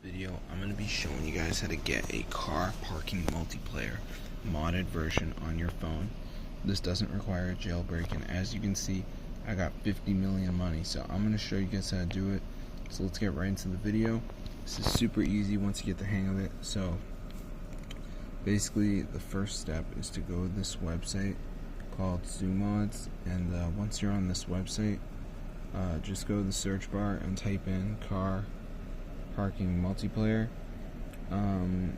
Video, I'm going to be showing you guys how to get a car parking multiplayer modded version on your phone. This doesn't require a jailbreak, and as you can see, I got 50 million money, so I'm going to show you guys how to do it. So let's get right into the video. This is super easy once you get the hang of it. So basically the first step is to go to this website called ZooMods, and once you're on this website, just go to the search bar and type in car parking multiplayer, and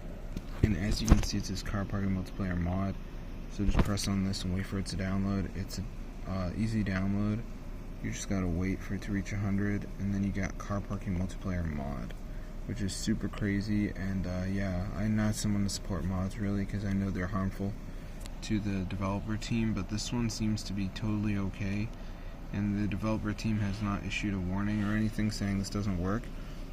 as you can see, it says car parking multiplayer mod. So just press on this and wait for it to download. It's a easy download. You just gotta wait for it to reach 100, and then you got car parking multiplayer mod, which is super crazy. And yeah, I'm not someone to support mods really, because I know they're harmful to the developer team, but this one seems to be totally okay, and the developer team has not issued a warning or anything saying this doesn't work.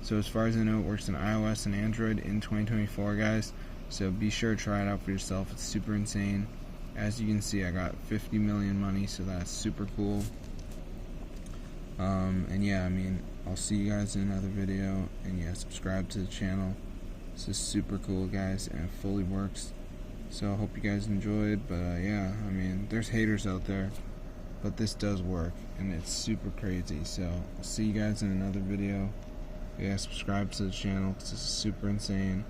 So as far as I know, it works in iOS and Android in 2024, guys. So be sure to try it out for yourself. It's super insane. As you can see, I got 50 million money, so that's super cool. And yeah, I mean, I'll see you guys in another video. And yeah, subscribe to the channel. This is super cool, guys, and it fully works. So I hope you guys enjoyed. But yeah, I mean, there's haters out there, but this does work, and it's super crazy. So I'll see you guys in another video. Yeah, subscribe to the channel because this is super insane,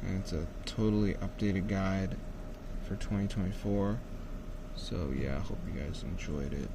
and it's a totally updated guide for 2024. So yeah, I hope you guys enjoyed it.